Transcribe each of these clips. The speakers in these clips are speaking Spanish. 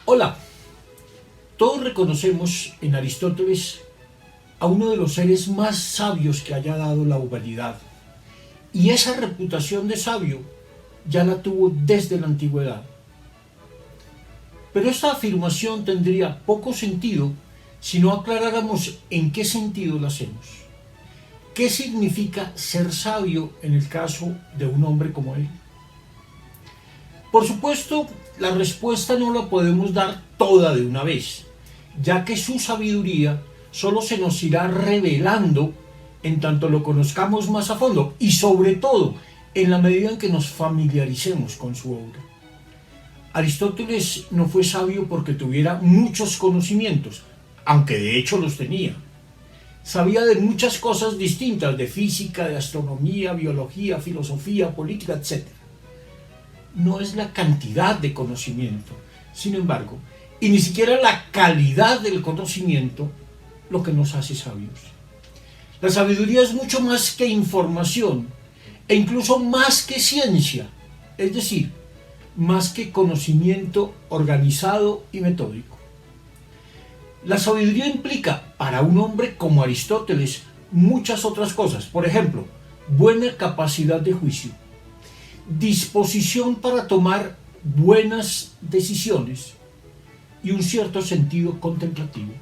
Hola, todos reconocemos en Aristóteles a uno de los seres más sabios que haya dado la humanidad. Y esa reputación de sabio ya la tuvo desde la antigüedad. Pero esta afirmación tendría poco sentido si no aclaráramos en qué sentido la hacemos. ¿Qué significa ser sabio en el caso de un hombre como él? Por supuesto, la respuesta no la podemos dar toda de una vez, ya que su sabiduría solo se nos irá revelando en tanto lo conozcamos más a fondo y sobre todo en la medida en que nos familiaricemos con su obra. Aristóteles no fue sabio porque tuviera muchos conocimientos, aunque de hecho los tenía. Sabía de muchas cosas distintas, de física, de astronomía, biología, filosofía, política, etc. No es la cantidad de conocimiento, sin embargo, y ni siquiera la calidad del conocimiento lo que nos hace sabios. La sabiduría es mucho más que información e incluso más que ciencia, es decir, más que conocimiento organizado y metódico. La sabiduría implica para un hombre como Aristóteles muchas otras cosas, por ejemplo, buena capacidad de juicio, disposición para tomar buenas decisiones y un cierto sentido contemplativo.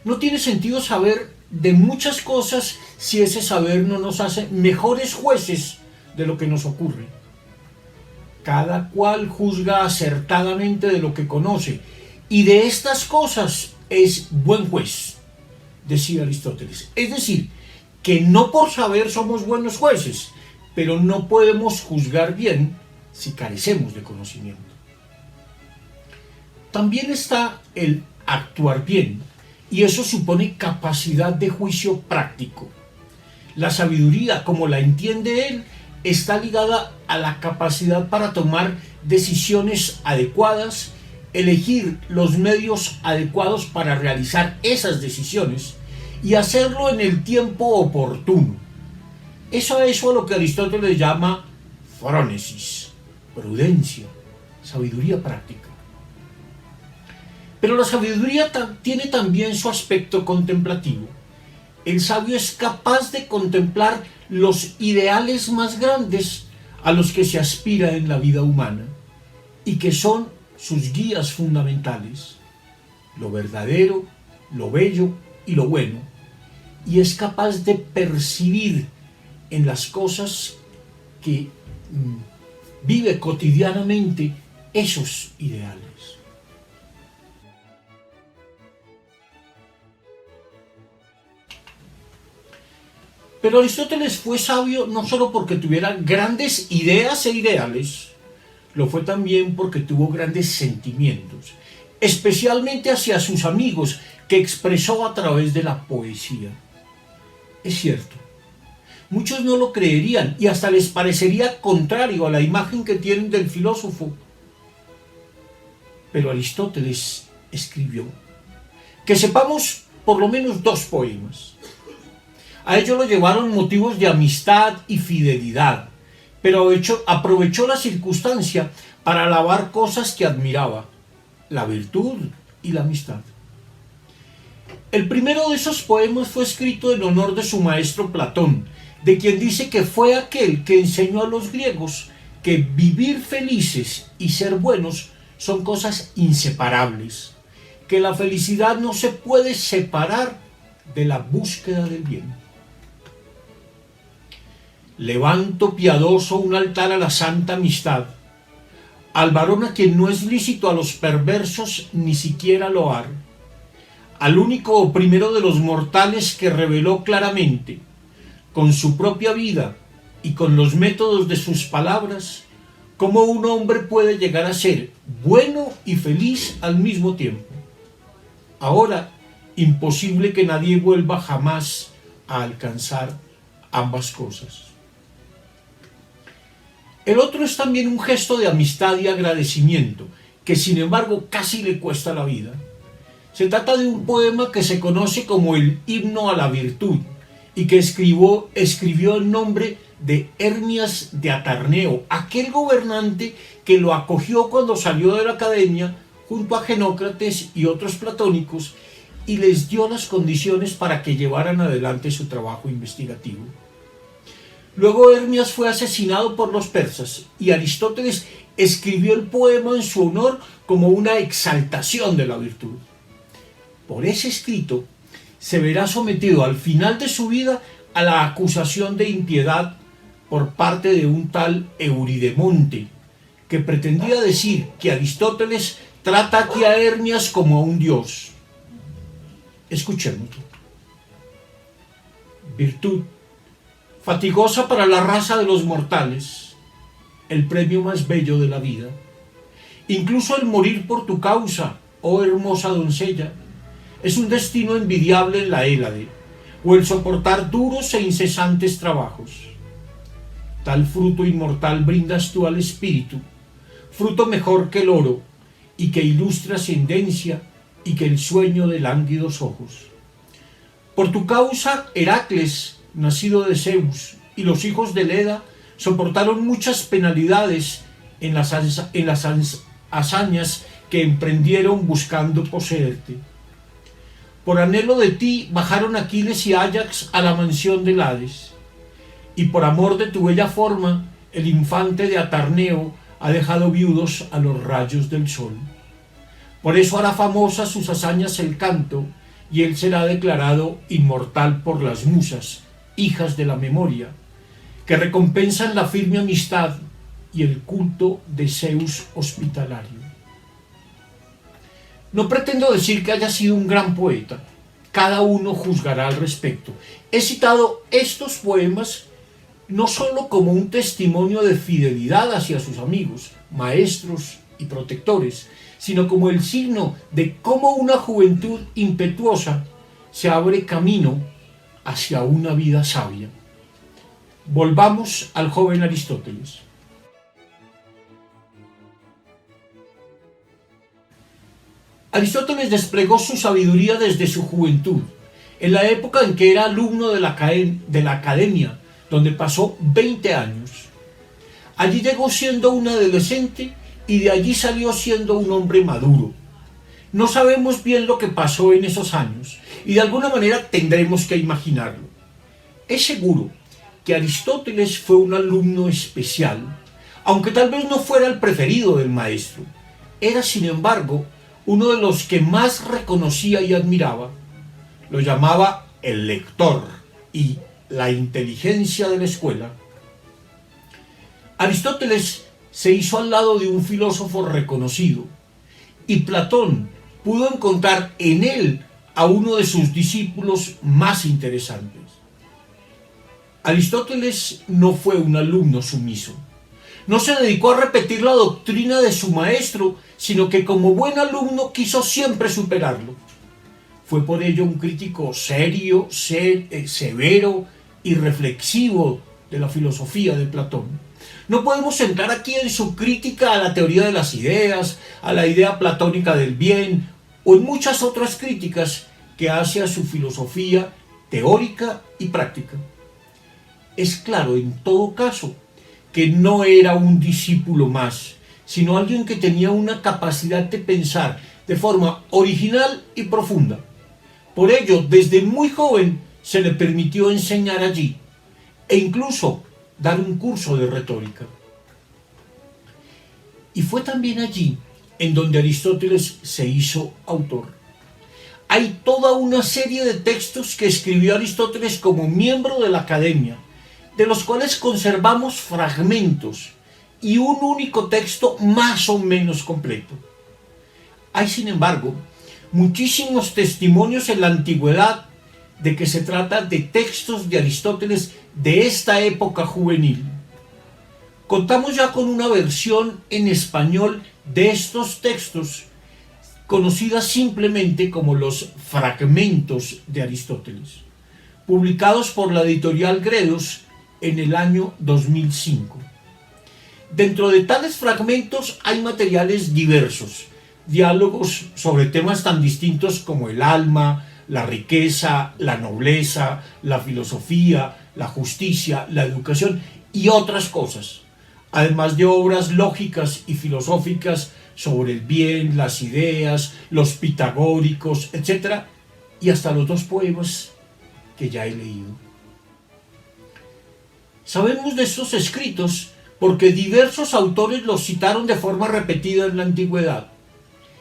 No tiene sentido saber de muchas cosas si ese saber no nos hace mejores jueces de lo que nos ocurre. Cada cual juzga acertadamente de lo que conoce y de estas cosas es buen juez, decía Aristóteles. Es decir, que no por saber somos buenos jueces, pero no podemos juzgar bien si carecemos de conocimiento. También está el actuar bien, y eso supone capacidad de juicio práctico. La sabiduría, como la entiende él, está ligada a la capacidad para tomar decisiones adecuadas, elegir los medios adecuados para realizar esas decisiones y hacerlo en el tiempo oportuno. Eso es a lo que Aristóteles llama frónesis, prudencia, sabiduría práctica. Pero la sabiduría tiene también su aspecto contemplativo. El sabio es capaz de contemplar los ideales más grandes a los que se aspira en la vida humana y que son sus guías fundamentales, lo verdadero, lo bello y lo bueno, y es capaz de percibir en las cosas que vive cotidianamente esos ideales. Pero Aristóteles fue sabio no solo porque tuviera grandes ideas e ideales, lo fue también porque tuvo grandes sentimientos, especialmente hacia sus amigos, que expresó a través de la poesía. Es cierto, muchos no lo creerían y hasta les parecería contrario a la imagen que tienen del filósofo. Pero Aristóteles escribió, que sepamos por lo menos 2 poemas. A ello lo llevaron motivos de amistad y fidelidad, pero aprovechó la circunstancia para alabar cosas que admiraba, la virtud y la amistad. El primero de esos poemas fue escrito en honor de su maestro Platón, de quien dice que fue aquel que enseñó a los griegos que vivir felices y ser buenos son cosas inseparables, que la felicidad no se puede separar de la búsqueda del bien. Levanto piadoso un altar a la santa amistad, al varón a quien no es lícito a los perversos ni siquiera loar, al único primero de los mortales que reveló claramente, con su propia vida y con los métodos de sus palabras, cómo un hombre puede llegar a ser bueno y feliz al mismo tiempo. Ahora, imposible que nadie vuelva jamás a alcanzar ambas cosas. El otro es también un gesto de amistad y agradecimiento, que sin embargo casi le cuesta la vida. Se trata de un poema que se conoce como el Himno a la Virtud y que escribió en nombre de Hermias de Atarneo, aquel gobernante que lo acogió cuando salió de la academia junto a Genócrates y otros platónicos y les dio las condiciones para que llevaran adelante su trabajo investigativo. Luego Hermias fue asesinado por los persas y Aristóteles escribió el poema en su honor como una exaltación de la virtud. Por ese escrito se verá sometido al final de su vida a la acusación de impiedad por parte de un tal Euridemonte, que pretendía decir que Aristóteles trata aquí a Hermias como a un dios. Escuchémoslo. Virtud, fatigosa para la raza de los mortales, el premio más bello de la vida. Incluso el morir por tu causa, oh hermosa doncella, es un destino envidiable en la Hélade, o el soportar duros e incesantes trabajos. Tal fruto inmortal brindas tú al espíritu, fruto mejor que el oro, y que ilustre ascendencia y que el sueño de lánguidos ojos. Por tu causa, Heracles, nacido de Zeus, y los hijos de Leda soportaron muchas penalidades en las hazañas que emprendieron buscando poseerte. Por anhelo de ti bajaron Aquiles y Áyax a la mansión del Hades, y por amor de tu bella forma, el infante de Atarneo ha dejado viudos a los rayos del sol. Por eso hará famosas sus hazañas el canto, y él será declarado inmortal por las musas, hijas de la memoria, que recompensan la firme amistad y el culto de Zeus hospitalario. No pretendo decir que haya sido un gran poeta, cada uno juzgará al respecto. He citado estos poemas no solo como un testimonio de fidelidad hacia sus amigos, maestros y protectores, sino como el signo de cómo una juventud impetuosa se abre camino hacia una vida sabia. Volvamos al joven Aristóteles. Aristóteles desplegó su sabiduría desde su juventud, en la época en que era alumno de la academia, donde pasó 20 años. Allí llegó siendo un adolescente y de allí salió siendo un hombre maduro. No sabemos bien lo que pasó en esos años y de alguna manera tendremos que imaginarlo. Es seguro que Aristóteles fue un alumno especial, aunque tal vez no fuera el preferido del maestro. Era, sin embargo, uno de los que más reconocía y admiraba. Lo llamaba el lector y la inteligencia de la escuela. Aristóteles se hizo al lado de un filósofo reconocido, y Platón pudo encontrar en él a uno de sus discípulos más interesantes. Aristóteles no fue un alumno sumiso. No se dedicó a repetir la doctrina de su maestro, sino que como buen alumno quiso siempre superarlo. Fue por ello un crítico serio, severo y reflexivo de la filosofía de Platón. No podemos entrar aquí en su crítica a la teoría de las ideas, a la idea platónica del bien, o en muchas otras críticas que hace a su filosofía teórica y práctica. Es claro, en todo caso, que no era un discípulo más, sino alguien que tenía una capacidad de pensar de forma original y profunda. Por ello, desde muy joven se le permitió enseñar allí e incluso dar un curso de retórica. Y fue también allí en donde Aristóteles se hizo autor. Hay toda una serie de textos que escribió Aristóteles como miembro de la academia, de los cuales conservamos fragmentos y un único texto más o menos completo. Hay, sin embargo, muchísimos testimonios en la antigüedad de que se trata de textos de Aristóteles de esta época juvenil. Contamos ya con una versión en español de estos textos, conocida simplemente como los Fragmentos de Aristóteles, publicados por la editorial Gredos en el año 2005. Dentro de tales fragmentos hay materiales diversos, diálogos sobre temas tan distintos como el alma, la riqueza, la nobleza, la filosofía, la justicia, la educación y otras cosas, además de obras lógicas y filosóficas sobre el bien, las ideas, los pitagóricos, etc. Y hasta los dos poemas que ya he leído. Sabemos de estos escritos porque diversos autores los citaron de forma repetida en la antigüedad.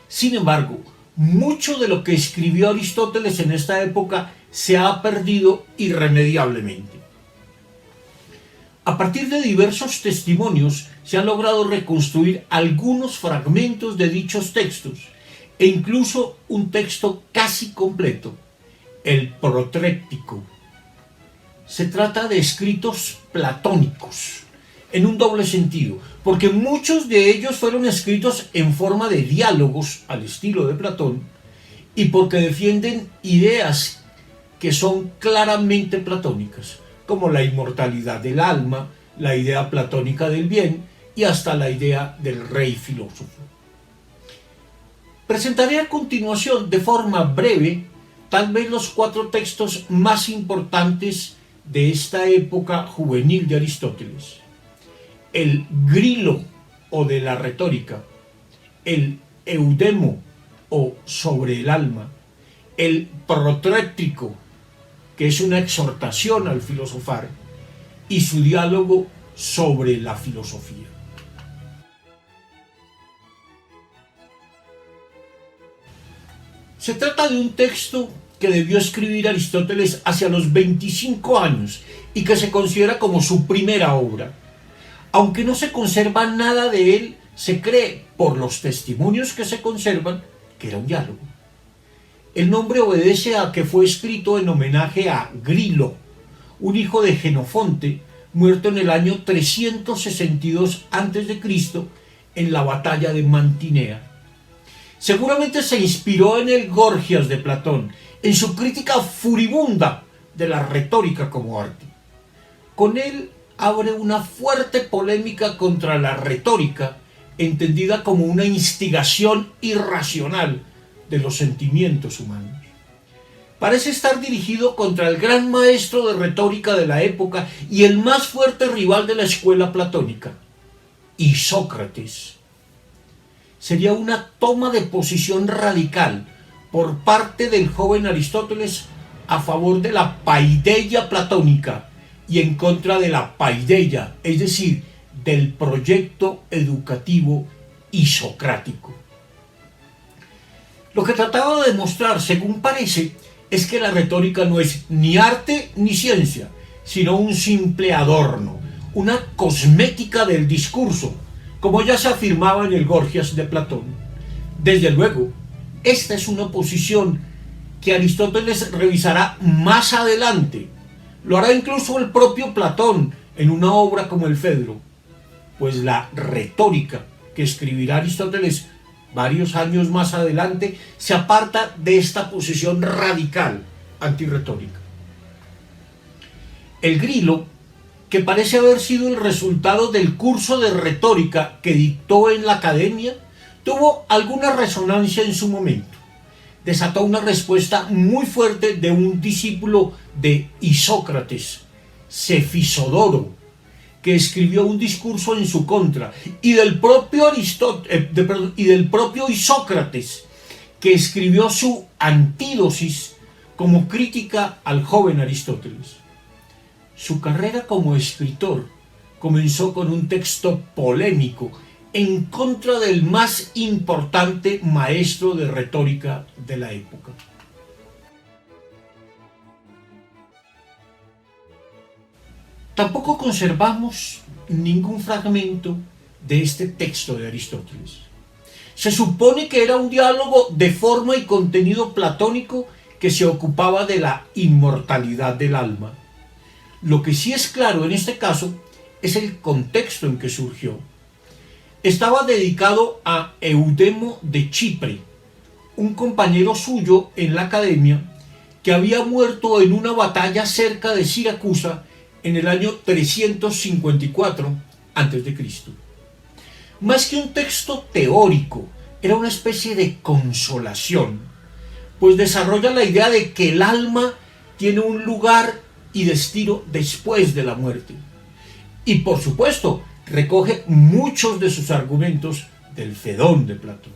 Sin embargo, mucho de lo que escribió Aristóteles en esta época se ha perdido irremediablemente. A partir de diversos testimonios se han logrado reconstruir algunos fragmentos de dichos textos e incluso un texto casi completo, el Protréctico. Se trata de escritos platónicos, en un doble sentido, porque muchos de ellos fueron escritos en forma de diálogos al estilo de Platón y porque defienden ideas que son claramente platónicas, como la inmortalidad del alma, la idea platónica del bien y hasta la idea del rey filósofo. Presentaré a continuación de forma breve tal vez los 4 textos más importantes de esta época juvenil de Aristóteles: el Grilo o de la retórica, el Eudemo o sobre el alma, el Protréctico, que es una exhortación al filosofar, y su diálogo sobre la filosofía. Se trata de un texto que debió escribir Aristóteles hacia los 25 años y que se considera como su primera obra. Aunque no se conserva nada de él, se cree, por los testimonios que se conservan, que era un diálogo. El nombre obedece a que fue escrito en homenaje a Grilo, un hijo de Jenofonte, muerto en el año 362 a.C. en la batalla de Mantinea. Seguramente se inspiró en el Gorgias de Platón, en su crítica furibunda de la retórica como arte. Con él abre una fuerte polémica contra la retórica, entendida como una instigación irracional de los sentimientos humanos. Parece estar dirigido contra el gran maestro de retórica de la época y el más fuerte rival de la escuela platónica, Isócrates. Sería una toma de posición radical por parte del joven Aristóteles a favor de la paideia platónica y en contra de la paideia, es decir, del proyecto educativo isocrático. Lo que trataba de demostrar, según parece, es que la retórica no es ni arte ni ciencia, sino un simple adorno, una cosmética del discurso, como ya se afirmaba en el Gorgias de Platón. Desde luego, esta es una posición que Aristóteles revisará más adelante. Lo hará incluso el propio Platón en una obra como el Fedro, pues la retórica que escribirá Aristóteles varios años más adelante se aparta de esta posición radical antirretórica. El Grilo, que parece haber sido el resultado del curso de retórica que dictó en la academia, tuvo alguna resonancia en su momento. Desató una respuesta muy fuerte de un discípulo de Isócrates, Cefisodoro, que escribió un discurso en su contra, y del propio Isócrates, que escribió su Antídosis como crítica al joven Aristóteles. Su carrera como escritor comenzó con un texto polémico en contra del más importante maestro de retórica de la época. Tampoco conservamos ningún fragmento de este texto de Aristóteles. Se supone que era un diálogo de forma y contenido platónico que se ocupaba de la inmortalidad del alma. Lo que sí es claro en este caso es el contexto en que surgió. Estaba dedicado a Eudemo de Chipre, un compañero suyo en la academia que había muerto en una batalla cerca de Siracusa en el año 354 a.C. Más que un texto teórico, era una especie de consolación, pues desarrolla la idea de que el alma tiene un lugar y destino después de la muerte. Y por supuesto, recoge muchos de sus argumentos del Fedón de Platón.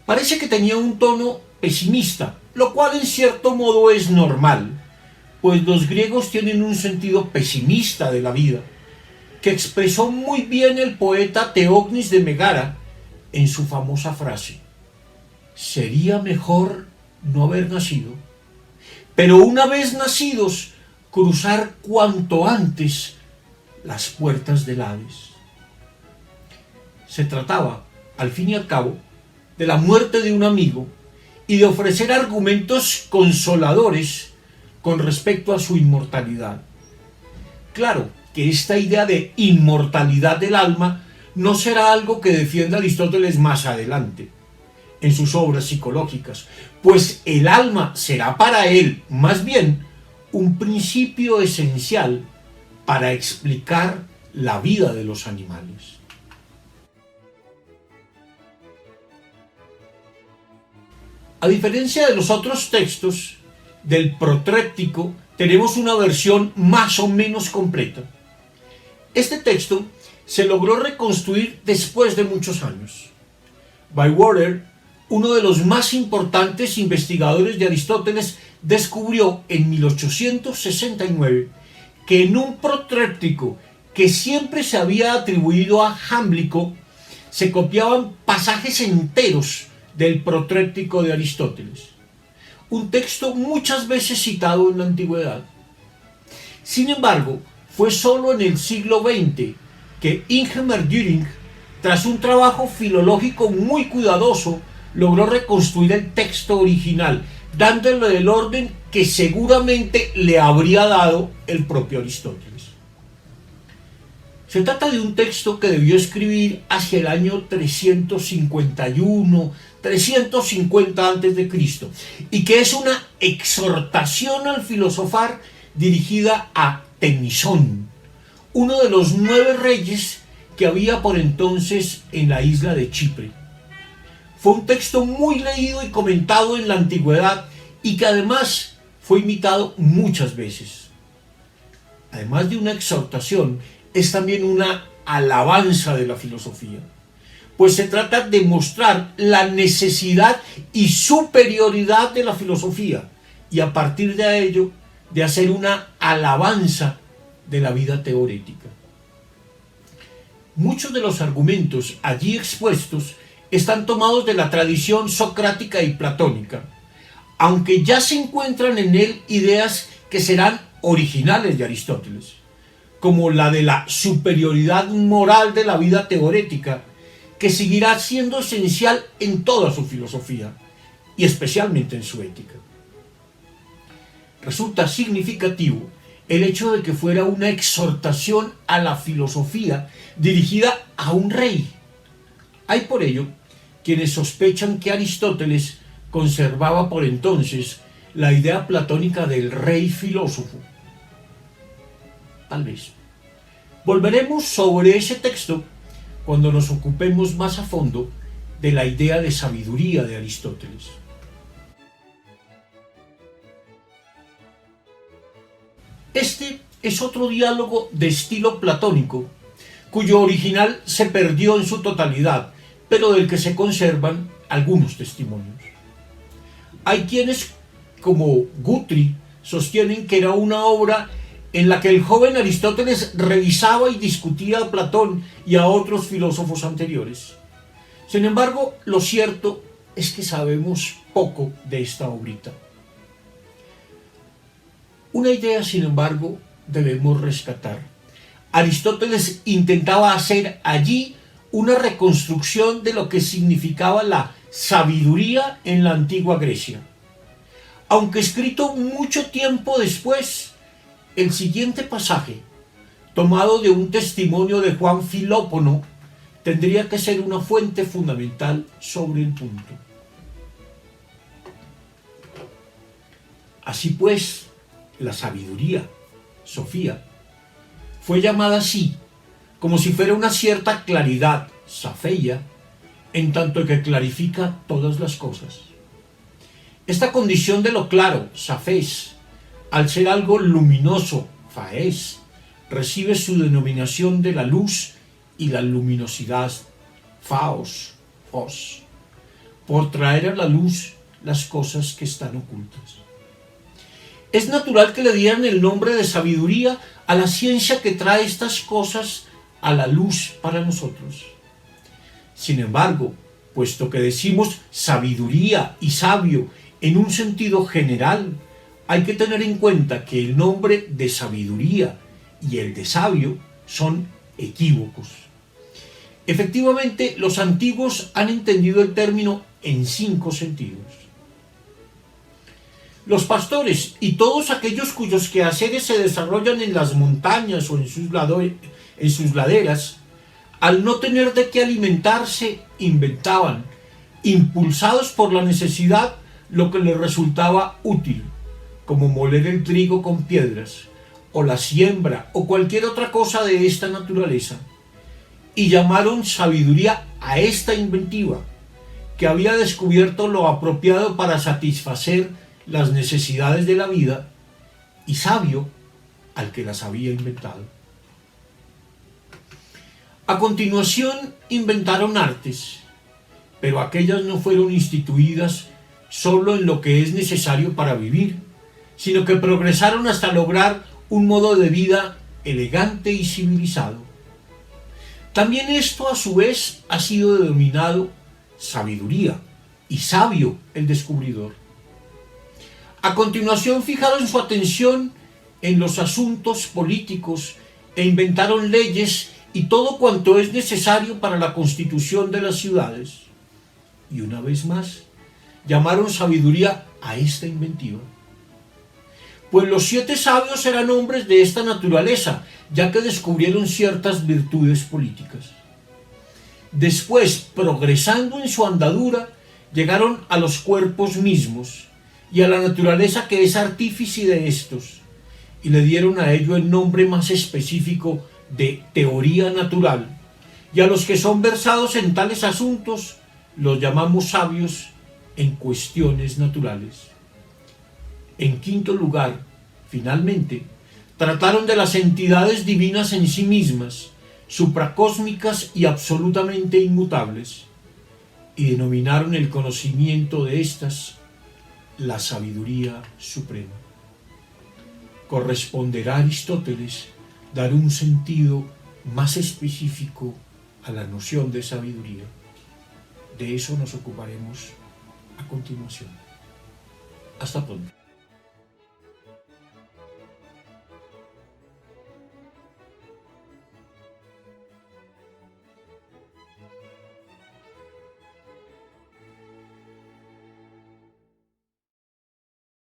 Parece que tenía un tono pesimista, lo cual en cierto modo es normal, pues los griegos tienen un sentido pesimista de la vida, que expresó muy bien el poeta Teognis de Megara en su famosa frase: sería mejor no haber nacido, pero una vez nacidos, cruzar cuanto antes las puertas del Hades. Se trataba, al fin y al cabo, de la muerte de un amigo y de ofrecer argumentos consoladores con respecto a su inmortalidad. Claro que esta idea de inmortalidad del alma no será algo que defienda Aristóteles más adelante en sus obras psicológicas, pues el alma será para él más bien un principio esencial para explicar la vida de los animales. A diferencia de los otros textos, del Protréptico tenemos una versión más o menos completa. Este texto se logró reconstruir después de muchos años. Bywater, uno de los más importantes investigadores de Aristóteles, descubrió en 1869 que en un Protréptico que siempre se había atribuido a Jámblico se copiaban pasajes enteros del Protréptico de Aristóteles, un texto muchas veces citado en la antigüedad. Sin embargo, fue solo en el siglo XX que Ingemar Düring, tras un trabajo filológico muy cuidadoso, logró reconstruir el texto original, dándole el orden que seguramente le habría dado el propio Aristóteles. Se trata de un texto que debió escribir hacia el año 351, 350 a.C. y que es una exhortación al filosofar dirigida a Temisón, uno de los 9 reyes que había por entonces en la isla de Chipre. Fue un texto muy leído y comentado en la antigüedad y que además fue imitado muchas veces. Además de una exhortación, es también una alabanza de la filosofía, pues se trata de mostrar la necesidad y superioridad de la filosofía y a partir de ello de hacer una alabanza de la vida teorética. Muchos de los argumentos allí expuestos están tomados de la tradición socrática y platónica, aunque ya se encuentran en él ideas que serán originales de Aristóteles, como la de la superioridad moral de la vida teorética, que seguirá siendo esencial en toda su filosofía, y especialmente en su ética. Resulta significativo el hecho de que fuera una exhortación a la filosofía dirigida a un rey. Hay por ello quienes sospechan que Aristóteles conservaba por entonces la idea platónica del rey filósofo. Tal vez. Volveremos sobre ese texto cuando nos ocupemos más a fondo de la idea de sabiduría de Aristóteles. Este es otro diálogo de estilo platónico, cuyo original se perdió en su totalidad, pero del que se conservan algunos testimonios. Hay quienes, como Guthrie, sostienen que era una obra en la que el joven Aristóteles revisaba y discutía a Platón y a otros filósofos anteriores. Sin embargo, lo cierto es que sabemos poco de esta obrita. Una idea, sin embargo, debemos rescatar. Aristóteles intentaba hacer allí una reconstrucción de lo que significaba la sabiduría en la antigua Grecia. Aunque escrito mucho tiempo después, el siguiente pasaje, tomado de un testimonio de Juan Filópono, tendría que ser una fuente fundamental sobre el punto. Así pues, la sabiduría, Sofía, fue llamada así, como si fuera una cierta claridad, Safeia, en tanto que clarifica todas las cosas. Esta condición de lo claro, Safés, al ser algo luminoso, Faes, recibe su denominación de la luz y la luminosidad, Faos, Os, por traer a la luz las cosas que están ocultas. Es natural que le dieran el nombre de sabiduría a la ciencia que trae estas cosas a la luz para nosotros. Sin embargo, puesto que decimos sabiduría y sabio en un sentido general, hay que tener en cuenta que el nombre de sabiduría y el de sabio son equívocos. Efectivamente, los antiguos han entendido el término en 5 sentidos. Los pastores y todos aquellos cuyos quehaceres se desarrollan en las montañas o en sus laderas, al no tener de qué alimentarse, inventaban, impulsados por la necesidad, lo que les resultaba útil, como moler el trigo con piedras, o la siembra, o cualquier otra cosa de esta naturaleza, y llamaron sabiduría a esta inventiva, que había descubierto lo apropiado para satisfacer las necesidades de la vida, y sabio al que las había inventado. A continuación inventaron artes, pero aquellas no fueron instituidas solo en lo que es necesario para vivir, sino que progresaron hasta lograr un modo de vida elegante y civilizado. También esto a su vez ha sido denominado sabiduría, y sabio el descubridor. A continuación fijaron su atención en los asuntos políticos e inventaron leyes y todo cuanto es necesario para la constitución de las ciudades. Y una vez más, llamaron sabiduría a esta inventiva. Pues los 7 sabios eran hombres de esta naturaleza, ya que descubrieron ciertas virtudes políticas. Después, progresando en su andadura, llegaron a los cuerpos mismos y a la naturaleza que es artífice de estos, y le dieron a ello el nombre más específico de teoría natural, y a los que son versados en tales asuntos los llamamos sabios en cuestiones naturales. En quinto lugar, finalmente, trataron de las entidades divinas en sí mismas, supracósmicas y absolutamente inmutables, y denominaron el conocimiento de éstas la sabiduría suprema. Corresponderá a Aristóteles dar un sentido más específico a la noción de sabiduría. De eso nos ocuparemos a continuación. Hasta pronto.